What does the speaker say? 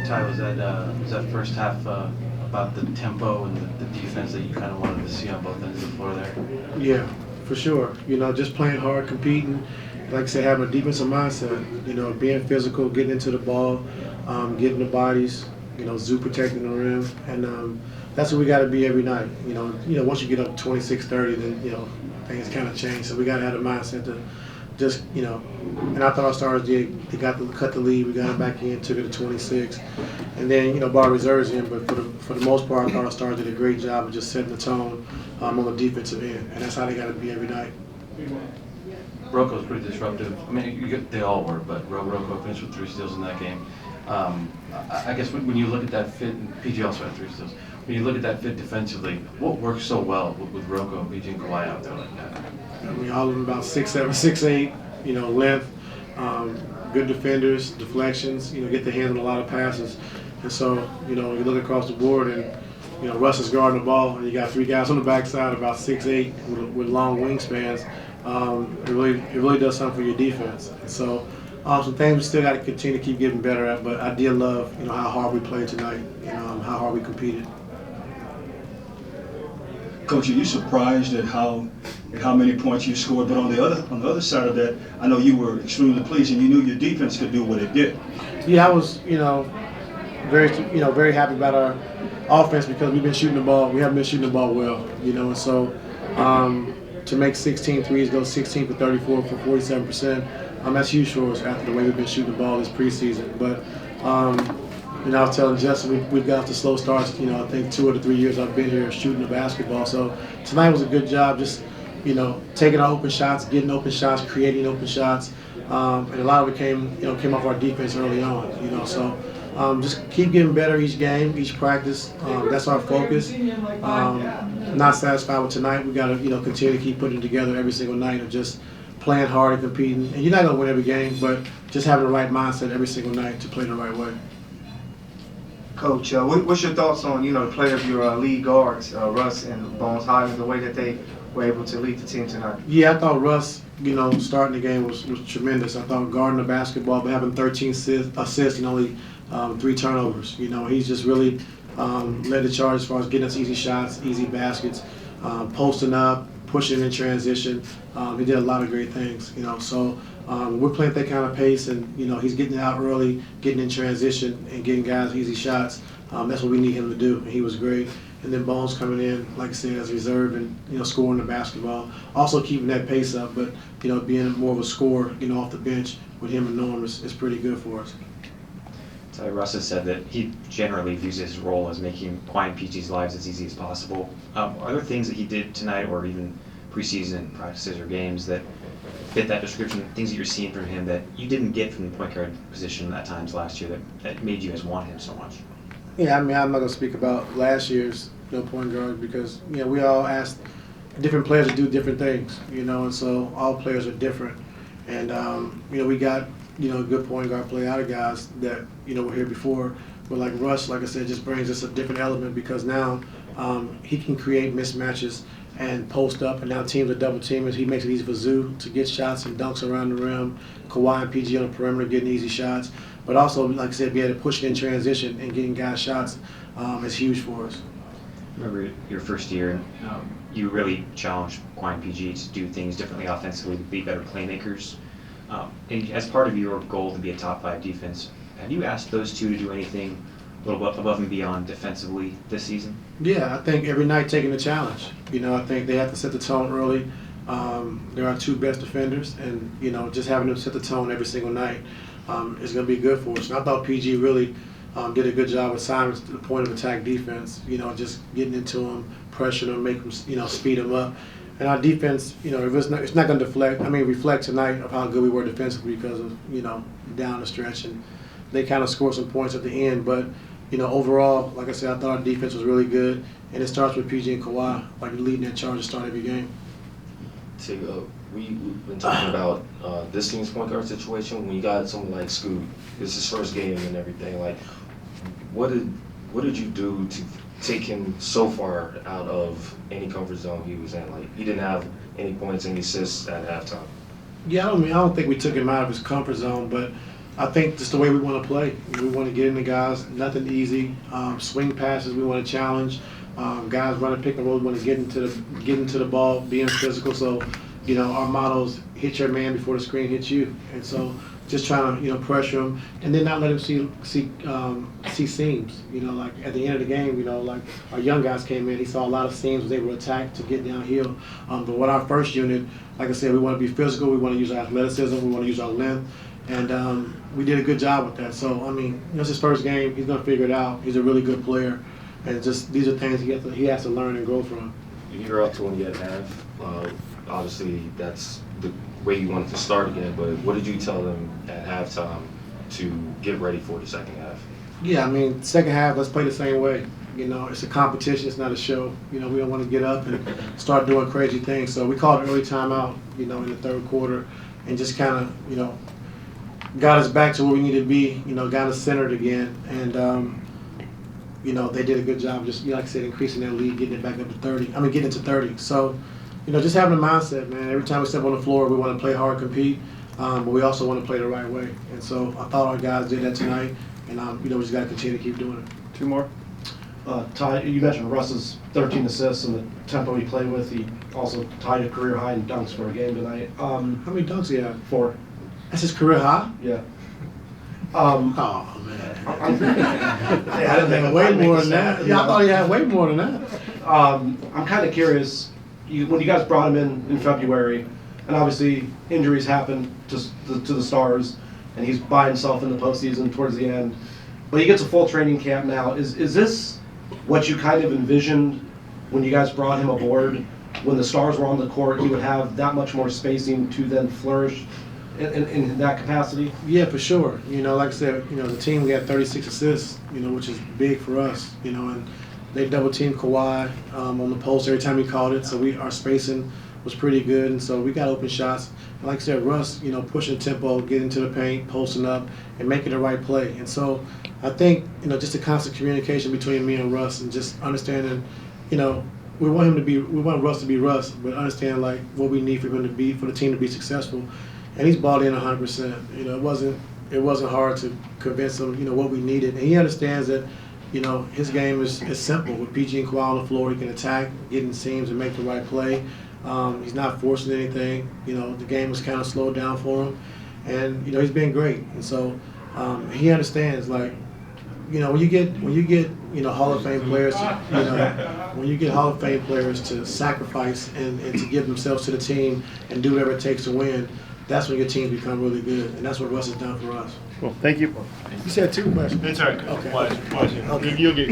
Ty, was that first half about the tempo and the defense that you kind of wanted to see on both ends of the floor there? Yeah, for sure. Just playing hard, competing. Like I said, having a defensive mindset. Being physical, getting into the ball, getting the bodies. Zoo protecting the rim, and that's what we got to be every night. Once you get up 26-30, then things kind of change. So we got to have a mindset to just And I thought our stars did. They cut the lead. We got it back in, took it to 26, and then brought reserves in. But for the most part, I thought our stars did a great job of just setting the tone on the defensive end, and that's how they got to be every night. Rocco's pretty disruptive. I mean, they all were, but Rocco finished with 3 steals in that game. I guess when you look at that fit, and PG also had 3 steals. When you look at that fit defensively, what works so well with Rocco, PG, and Kawhi out there like that? I mean, all of them about 6'7", 6'8", length, good defenders, deflections, get the hand on a lot of passes. And so, you look across the board and, Russ is guarding the ball, and you got 3 guys on the backside about 6'8", with long wingspans. It really does something for your defense. And so, some things we still got to continue to keep getting better at, but I did love, how hard we played tonight, how hard we competed. Coach, are you surprised at how many points you scored? But on the other side of that, I know you were extremely pleased, and you knew your defense could do what it did. Yeah, I was, very happy about our offense because we've been shooting the ball. We haven't been shooting the ball well, and so to make 16 threes, go 16 for 34 for 47%, that's huge for us after the way we've been shooting the ball this preseason. But I was telling Justin, we've got off the slow starts, I think 2 of the 3 years I've been here shooting the basketball. So tonight was a good job, just, taking our open shots, getting open shots, creating open shots. And a lot of it came off our defense early on, So just keep getting better each game, each practice. That's our focus. Not satisfied with tonight. We got to, continue to keep putting it together every single night of just playing hard and competing. And you're not going to win every game, but just having the right mindset every single night to play the right way. Coach, what's your thoughts on the play of your lead guards, Russ and Bones Hyland, the way that they were able to lead the team tonight? Yeah, I thought Russ, starting the game was tremendous. I thought guarding the basketball, but having 13 assists and only 3 turnovers. He's just really led the charge as far as getting us easy shots, easy baskets, posting up, pushing in transition. He did a lot of great things. So we're playing at that kind of pace, and he's getting it out early, getting in transition, and getting guys easy shots. That's what we need him to do, and he was great. And then Bones coming in, like I said, as reserve and scoring the basketball, also keeping that pace up, but being more of a scorer, off the bench with him and Norm is pretty good for us. So Russ has said that he generally views his role as making Kawhi and PG's lives as easy as possible. Are there things that he did tonight, or even preseason practices or games, that fit that description? Things that you're seeing from him that you didn't get from the point guard position at times last year that made you guys want him so much? Yeah, I mean, I'm not going to speak about last year's point guard because we all asked different players to do different things, and so all players are different. And we got good point guard play out of guys that were here before, but like Russ, like I said, just brings us a different element because now he can create mismatches and post up, and now teams are double teaming. He makes it easy for Zoo to get shots and dunks around the rim. Kawhi and PG on the perimeter getting easy shots, but also, like I said, be able to push it in transition and getting guys shots is huge for us. Remember your first year, you really challenged Kawhi and PG to do things differently offensively, to be better playmakers. And as part of your goal to be a top 5 defense, have you asked those two to do anything a little bit above and beyond defensively this season? Yeah, I think every night taking the challenge. I think they have to set the tone early. They're our 2 best defenders, and just having them set the tone every single night is going to be good for us. And I thought PG really did a good job with Simons to the point of attack defense. Just getting into him, pressuring him, make him, speed him up. And our defense, it's not going to reflect tonight of how good we were defensively because of down the stretch, and they kind of scored some points at the end, but. Overall, like I said, I thought our defense was really good, and it starts with PG and Kawhi, like leading that charge to start every game. So we've been talking about this team's point guard situation. When you got someone like Scoot, it's his first game and everything. Like, what did you do to take him so far out of any comfort zone he was in? Like, he didn't have any points, any assists at halftime. Yeah, I don't think we took him out of his comfort zone, but I think just the way we want to play. We want to get into guys, nothing easy. Swing passes, we want to challenge. Guys running pick and roll, we want to get into the ball, being physical. So, our motto is hit your man before the screen hits you. And so, just trying to pressure him, and then not let him see seams. Like at the end of the game, like our young guys came in, he saw a lot of seams, was able to attack to get downhill. But with our first unit, like I said, we want to be physical, we want to use our athleticism, we want to use our length, and we did a good job with that. So it's his first game, he's going to figure it out. He's a really good player, and just these are things he has to learn and grow from. You're up 20 at half. Obviously, that's the way you wanted to start again, but what did you tell them at halftime to get ready for the second half? Yeah, second half, let's play the same way. It's a competition, it's not a show. We don't want to get up and start doing crazy things. So we called an early timeout, in the third quarter, and just kind of, got us back to where we needed to be, got us centered again. And, they did a good job, just, like I said, increasing their lead, getting it back up to 30. Getting it to 30. So, just having a mindset, man. Every time we step on the floor, we want to play hard, compete, but we also want to play the right way. And so I thought our guys did that tonight, and we just got to continue to keep doing it. Two more. Ty, you mentioned Russ's 13 assists and the tempo he played with. He also tied a career high in dunks for a game tonight. How many dunks he had? 4. That's his career high? Yeah. Oh, man. I didn't think way more than that. Yeah, I thought he had way more than that. I'm kind of curious. When you guys brought him in February, and obviously injuries happen to the stars, and he's by himself in the postseason towards the end, but he gets a full training camp now. Is this what you kind of envisioned when you guys brought him aboard? When the stars were on the court, he would have that much more spacing to then flourish in that capacity? Yeah, for sure. Like I said, the team, we had 36 assists, which is big for us, and they double teamed Kawhi on the post every time he called it, so our spacing was pretty good, and so we got open shots. And like I said, Russ, pushing tempo, getting to the paint, posting up, and making the right play. And so I think, just a constant communication between me and Russ, and just understanding, we want Russ to be Russ, but understand like what we need for him to be, for the team to be successful. And he's balled in 100%. It wasn't hard to convince him, what we needed, and he understands that. His game is simple. With PG and Kawhi on the floor, he can attack, get in seams, and make the right play. He's not forcing anything. The game was kind of slowed down for him, and he's been great. And so he understands. Like, when you get Hall of Fame players, when you get Hall of Fame players to sacrifice and to give themselves to the team and do whatever it takes to win, that's when your teams become really good, and that's what Russ has done for us. Cool. Thank you. You said 2 questions. It's all right. Okay. Watch. Okay. You'll get.